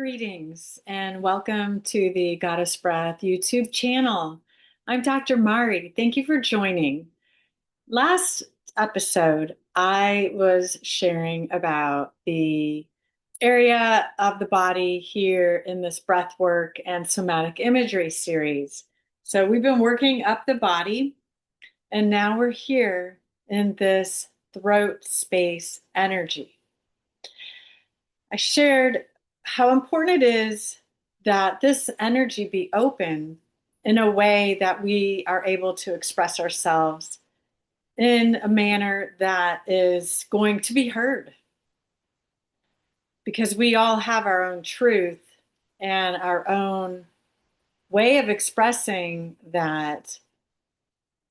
Greetings and welcome to the Goddess Breath YouTube channel. I'm Dr. Mari. Thank you for joining. Last episode, I was sharing about the area of the body here in this breathwork and somatic imagery series. So we've been working up the body, and now we're here in this throat space energy. I shared how important it is that this energy be open in a way that we are able to express ourselves in a manner that is going to be heard. Because we all have our own truth and our own way of expressing that.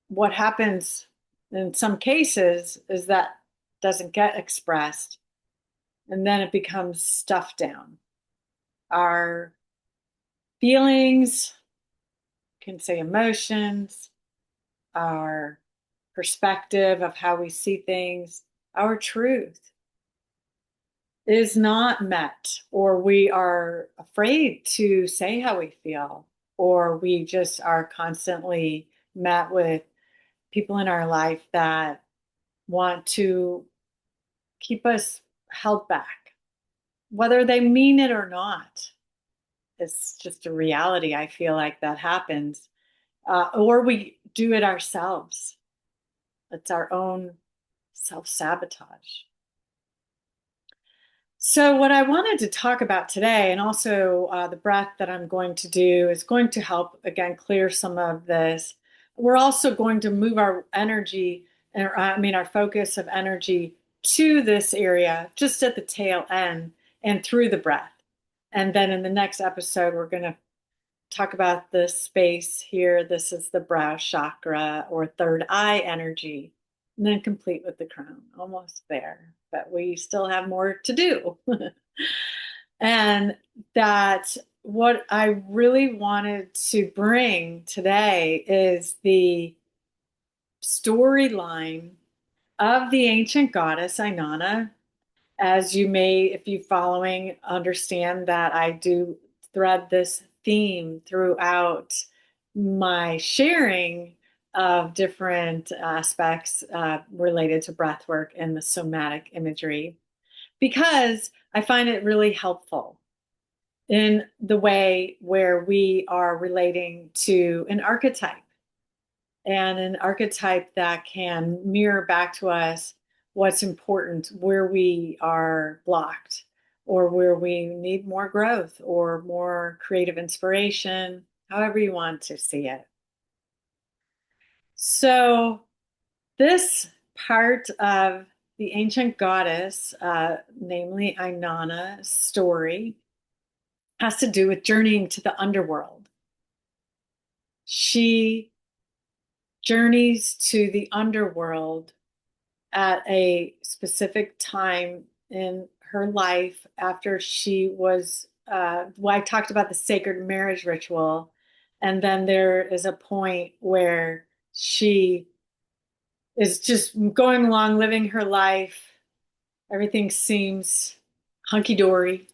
What happens in some cases is that doesn't get expressed, and then it becomes stuffed down. Our feelings, can say emotions, our perspective of how we see things, our truth is not met, or we are afraid to say how we feel, or we just are constantly met with people in our life that want to keep us held back, whether they mean it or not. It's just a reality. I feel like that happens. Or we do it ourselves. It's our own self-sabotage. So what I wanted to talk about today, and also the breath that I'm going to do, is going to help, again, clear some of this. We're also going to move our energy, our focus of energy to this area, just at the tail end and through the breath. And then in the next episode, we're going to talk about this space here. This is the brow chakra or third eye energy, and then complete with the crown. Almost there, but we still have more to do. And that what I really wanted to bring today is the storyline of the ancient goddess Inanna. As you may, if you're following, understand that I do thread this theme throughout my sharing of different aspects related to breathwork and the somatic imagery, because I find it really helpful in the way where we are relating to an archetype, and an archetype that can mirror back to us what's important, where we are blocked, or where we need more growth or more creative inspiration, however you want to see it. So, this part of the ancient goddess, namely Inanna's story, has to do with journeying to the underworld. She journeys to the underworld at a specific time in her life after she was, I talked about the sacred marriage ritual. And then there is a point where she is just going along, living her life. Everything seems hunky dory.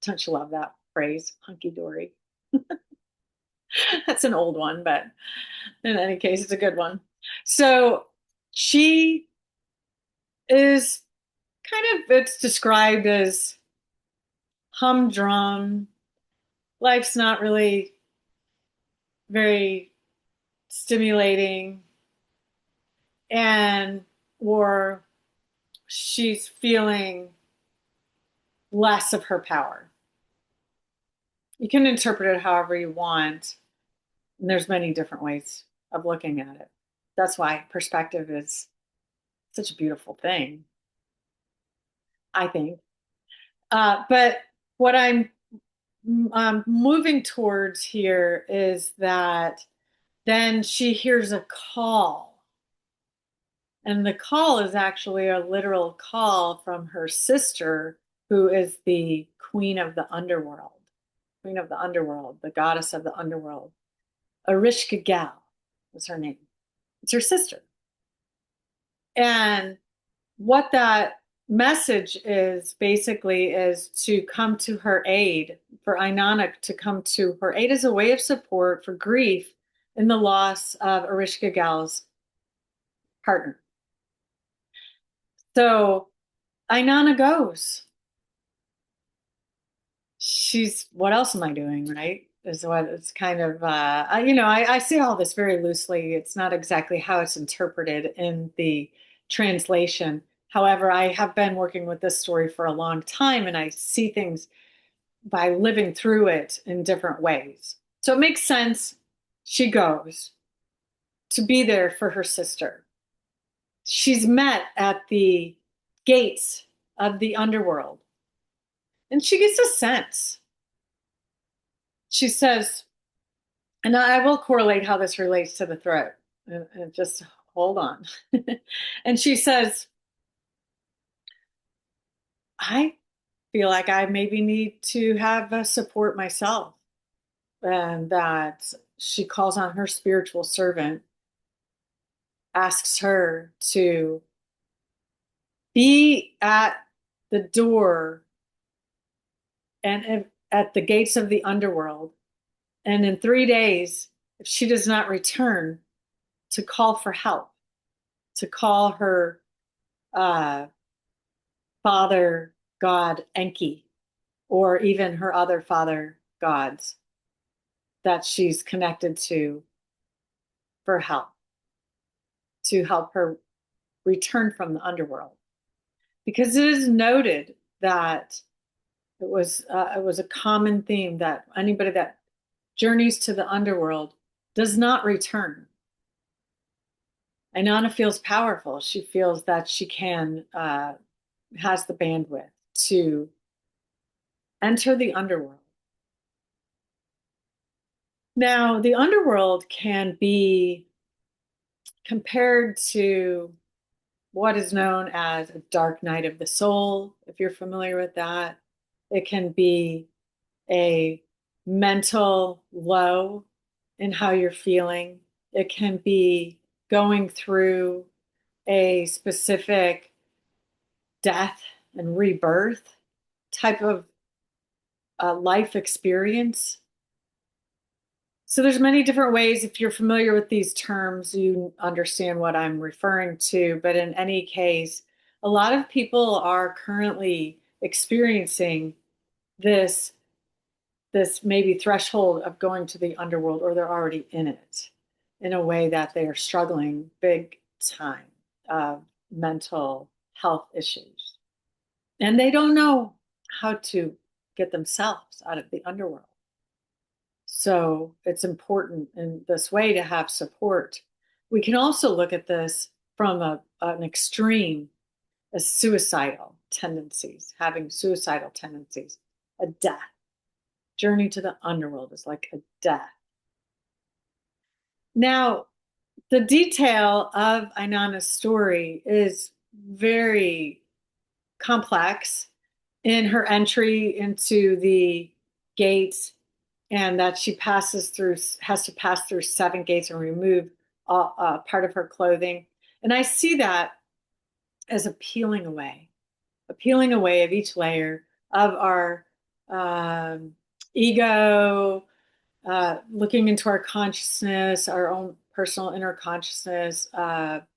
Don't you love that phrase, hunky dory? That's an old one, but in any case, it's a good one. So she is it's described as humdrum. Life's not really very stimulating, and or she's feeling less of her power. You can interpret it however you want, and there's many different ways of looking at it. That's why perspective is such a beautiful thing, I think. But what I'm moving towards here is that then she hears a call. And the call is actually a literal call from her sister, who is the queen of the underworld, the goddess of the underworld. Arishka Gal is her name. It's her sister. And what that message is basically is to come to her aid, for Inanna to come to her aid as a way of support for grief in the loss of Ereshkigal's partner. So Inanna goes. She's, what else am I doing, right? Is what it's kind of, I say all this very loosely. It's not exactly how it's interpreted in the translation. However, I have been working with this story for a long time, and I see things by living through it in different ways. So it makes sense. She goes to be there for her sister. She's met at the gates of the underworld, and she gets a sense. She says, and I will correlate how this relates to the throat. Just hold on. And she says, I feel like I maybe need to have a support myself. And that she calls on her spiritual servant, asks her to be at the door and at the gates of the underworld. And in 3 days, if she does not return, to call for help, to call her uh, father god Enki, or even her other father gods that she's connected to for help, to help her return from the underworld. Because it is noted that it was a common theme that anybody that journeys to the underworld does not return. Inanna feels powerful. She feels that she has the bandwidth to enter the underworld. Now, the underworld can be compared to what is known as a dark night of the soul, if you're familiar with that. It can be a mental low in how you're feeling. It can be going through a specific death and rebirth type of life experience. So there's many different ways. If you're familiar with these terms, you understand what I'm referring to. But in any case, a lot of people are currently experiencing this this maybe threshold of going to the underworld, or they're already in it in a way that they are struggling big time of mental health issues. And they don't know how to get themselves out of the underworld. So it's important in this way to have support. We can also look at this from an extreme as suicidal tendencies, having suicidal tendencies, a death. Journey to the underworld is like a death. Now, the detail of Inanna's story is very complex in her entry into the gates, and that she has to pass through 7 gates and remove part of her clothing. And I see that as a peeling away of each layer of our ego, looking into our consciousness, our own personal inner consciousness,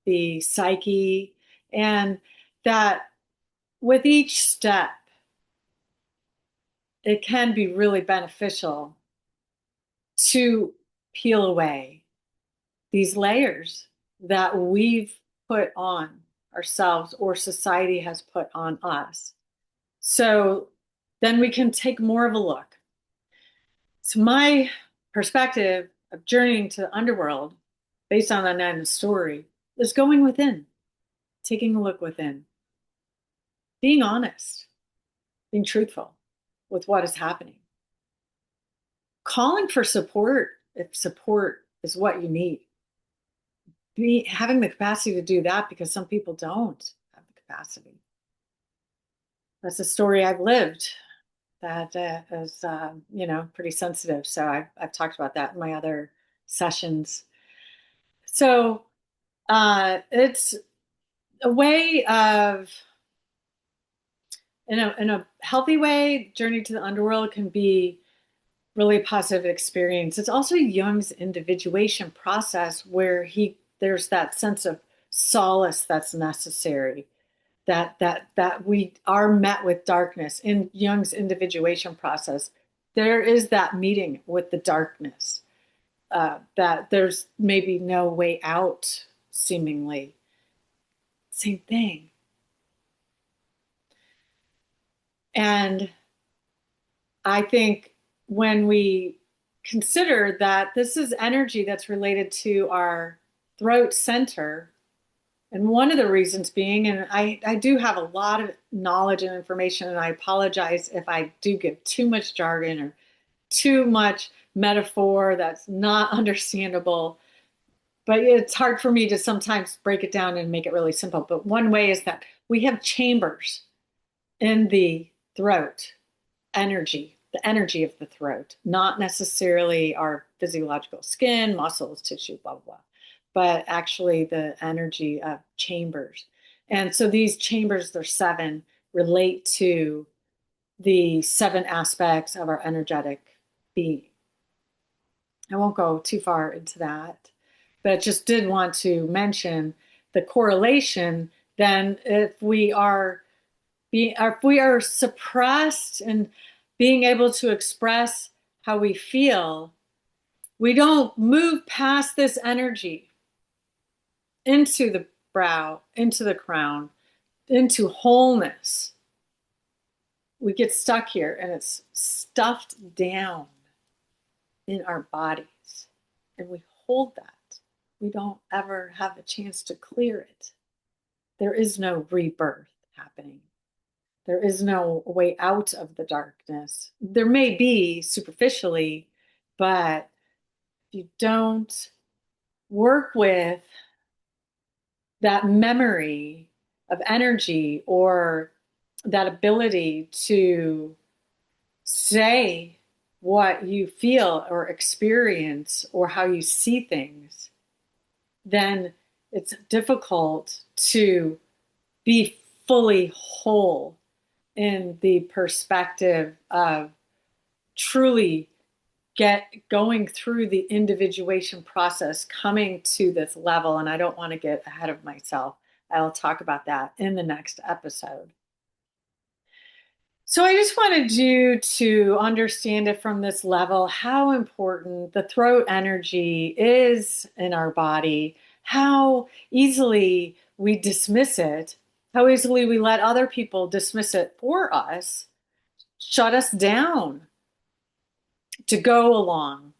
the psyche, and that with each step, it can be really beneficial to peel away these layers that we've put on ourselves or society has put on us. So then we can take more of a look. So my perspective of journeying to the underworld, based on Inanna's story, is going within, taking a look within, being honest, being truthful with what is happening, calling for support if support is what you need, having the capacity to do that, because some people don't have the capacity. That's a story I've lived that is, pretty sensitive. So I've talked about that in my other sessions. So it's a way of in a healthy way, Journey to the Underworld can be really a positive experience. It's also Jung's individuation process where there's that sense of solace that's necessary, that we are met with darkness in Jung's individuation process. There is that meeting with the darkness, that there's maybe no way out, seemingly. Same thing. And I think when we consider that this is energy that's related to our throat center, and one of the reasons being, and I do have a lot of knowledge and information, and I apologize if I do give too much jargon or too much metaphor that's not understandable, but it's hard for me to sometimes break it down and make it really simple. But one way is that we have chambers in the throat, the energy of the throat, not necessarily our physiological skin, muscles, tissue, blah, blah, blah, but actually the energy of chambers. And so these chambers, there's seven, relate to the seven aspects of our energetic being. I won't go too far into that, but just did want to mention the correlation. Then if we are suppressed and being able to express how we feel, we don't move past this energy into the brow, into the crown, into wholeness. We get stuck here and it's stuffed down in our bodies, and we hold that. We don't ever have a chance to clear it. There is no rebirth happening. There is no way out of the darkness. There may be superficially, but if you don't work with that memory of energy or that ability to say what you feel or experience or how you see things, then it's difficult to be fully whole in the perspective of truly going through the individuation process, coming to this level. And I don't want to get ahead of myself. I'll talk about that in the next episode. So I just wanted you to understand it from this level, how important the throat energy is in our body, how easily we dismiss it, how easily we let other people dismiss it for us, shut us down, to go along,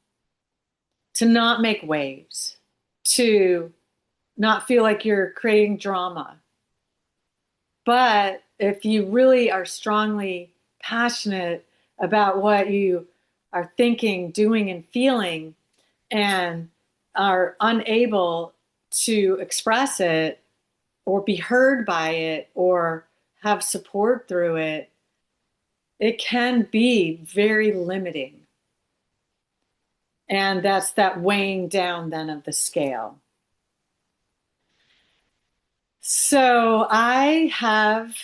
to not make waves, to not feel like you're creating drama. But if you really are strongly passionate about what you are thinking, doing, and feeling, and are unable to express it or be heard by it or have support through it, it can be very limiting. And that's that weighing down then of the scale. So I have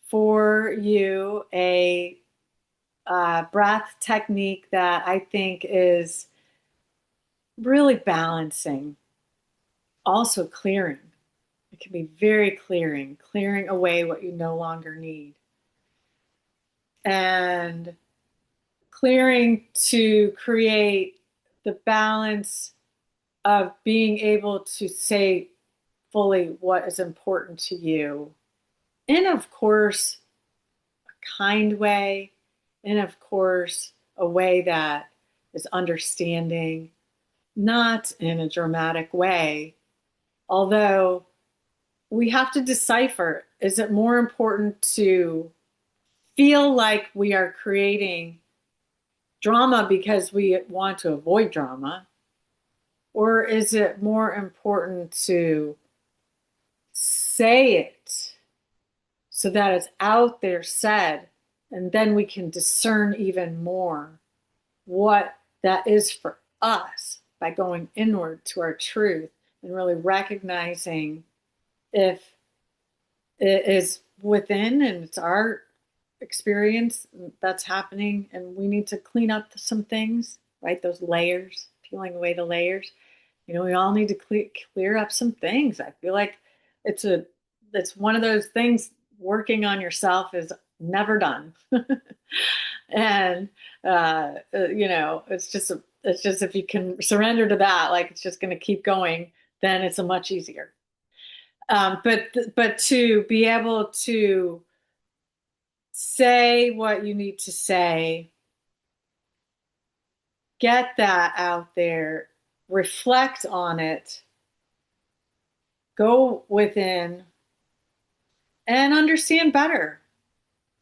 for you a breath technique that I think is really balancing, also clearing. It can be very clearing away what you no longer need. And clearing to create the balance of being able to say fully what is important to you in, of course, a kind way, and of course, a way that is understanding, not in a dramatic way. Although we have to decipher, is it more important to feel like we are creating drama because we want to avoid drama? Or is it more important to say it so that it's out there said, and then we can discern even more what that is for us by going inward to our truth and really recognizing if it is within and it's art, experience that's happening, and we need to clean up some things, right? Those layers, peeling away the layers. We all need to clear up some things. I feel like it's a it's one of those things. Working on yourself is never done. And it's just if you can surrender to that, like it's just going to keep going, then it's a much easier. But to be able to say what you need to say, get that out there, reflect on it, go within, and understand better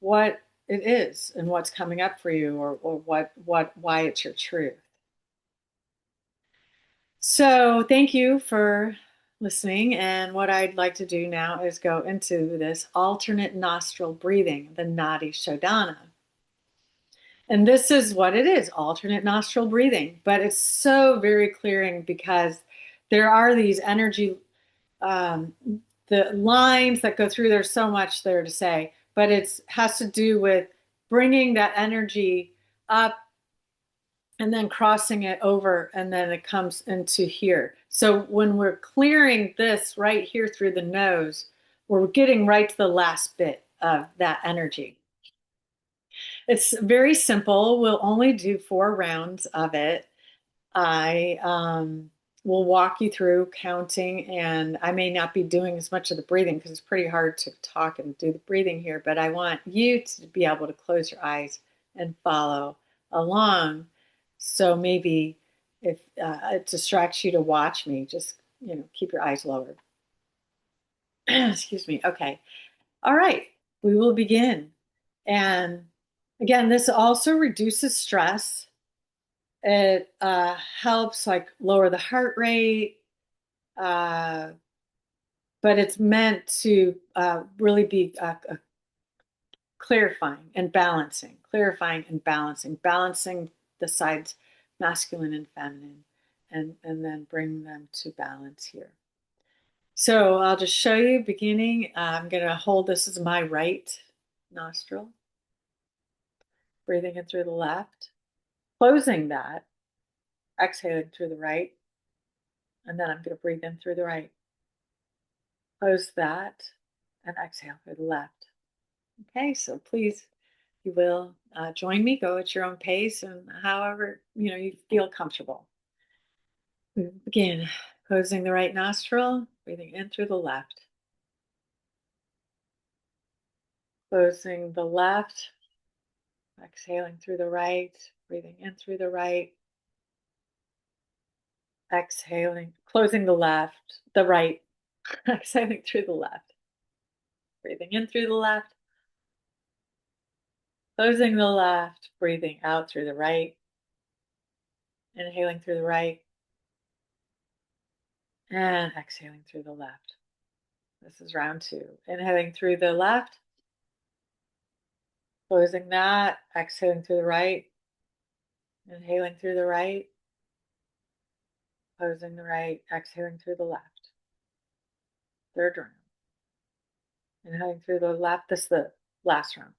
what it is and what's coming up for you, or why it's your truth. So thank you for listening. And what I'd like to do now is go into this alternate nostril breathing, the Nadi Shodhana. And this is what it is, alternate nostril breathing. But it's so very clearing because there are these energy, um, the lines that go through. There's so much there to say, but it has to do with bringing that energy up and then crossing it over, and then it comes into here. So when we're clearing this right here through the nose, we're getting right to the last bit of that energy. It's very simple. We'll only do 4 rounds of it. I will walk you through counting, and I may not be doing as much of the breathing because it's pretty hard to talk and do the breathing here, but I want you to be able to close your eyes and follow along. So maybe if it distracts you to watch me, just keep your eyes lowered. Excuse me. Okay. All right. We will begin. And again, this also reduces stress. It helps like lower the heart rate, uh, but it's meant to really be balancing the sides, masculine and feminine, and then bring them to balance here. So I'll just show you beginning. I'm going to hold this as my right nostril, breathing in through the left, closing that, exhaling through the right, and then I'm going to breathe in through the right, close that, and exhale through the left. Okay, so please, you will join me. Go at your own pace and however you feel comfortable. We begin closing the right nostril, breathing in through the left, closing the left, exhaling through the right, breathing in through the right, exhaling, closing the right, exhaling through the left, breathing in through the left, closing the left, breathing out through the right, inhaling through the right, and exhaling through the left. This is round 2. Inhaling through the left, closing that, exhaling through the right, inhaling through the right, closing the right, exhaling through the left. 3rd round. Inhaling through the left, this is the last round.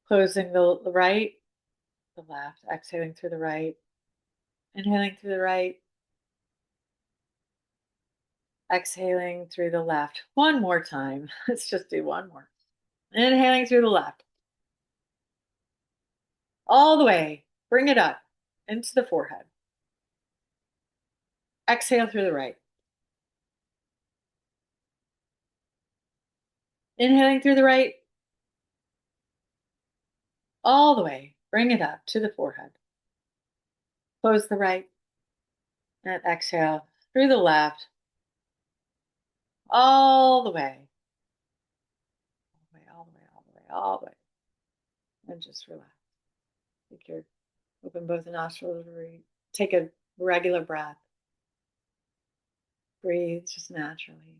Closing the right, the left, exhaling through the right, inhaling through the right, exhaling through the left. One more time. Let's just do one more. Inhaling through the left. All the way. Bring it up into the forehead. Exhale through the right. Inhaling through the right. All the way. Bring it up to the forehead. Close the right. And exhale through the left. All the way. All the way, all the way, all the way. And just relax. Open both the nostrils. Take a regular breath. Breathe just naturally.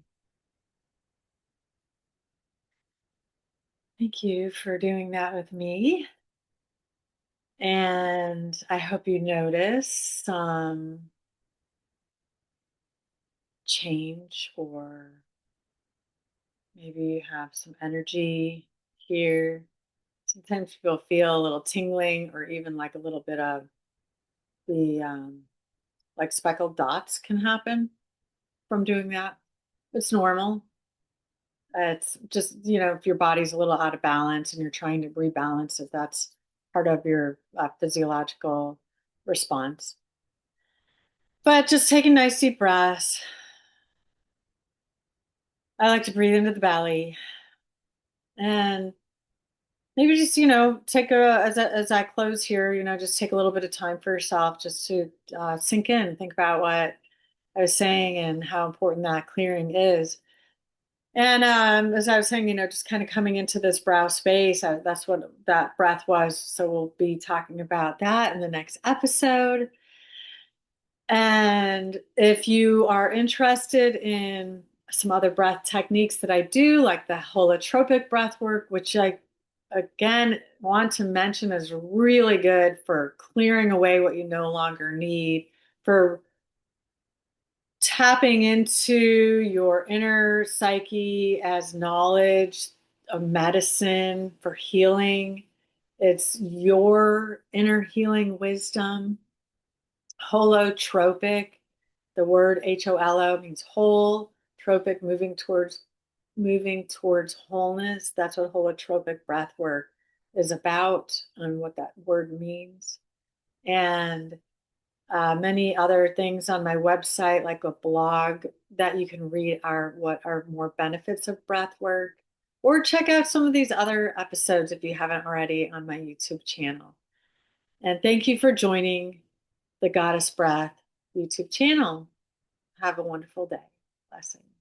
Thank you for doing that with me. And I hope you notice some change or Maybe you have some energy here. Sometimes people feel a little tingling or even like a little bit of the like speckled dots can happen from doing that. It's normal. It's just, if your body's a little out of balance and you're trying to rebalance it, that's part of your physiological response. But just taking nice deep breaths. I like to breathe into the belly and maybe just, take as I close here, just take a little bit of time for yourself just to sink in, think about what I was saying and how important that clearing is. And as I was saying, just kind of coming into this brow space, that's what that breath was. So we'll be talking about that in the next episode. And if you are interested in some other breath techniques that I do, like the holotropic breath work, which I again want to mention is really good for clearing away what you no longer need, for tapping into your inner psyche as knowledge of medicine for healing. It's your inner healing wisdom. Holotropic, the word HOLO means whole, tropic moving towards wholeness. That's what holotropic breath work is about and what that word means. And many other things on my website, like a blog that you can read, are what are more benefits of breath work. Or check out some of these other episodes if you haven't already on my YouTube channel. And thank you for joining the Goddess Breath YouTube channel. Have a wonderful day. Blessings.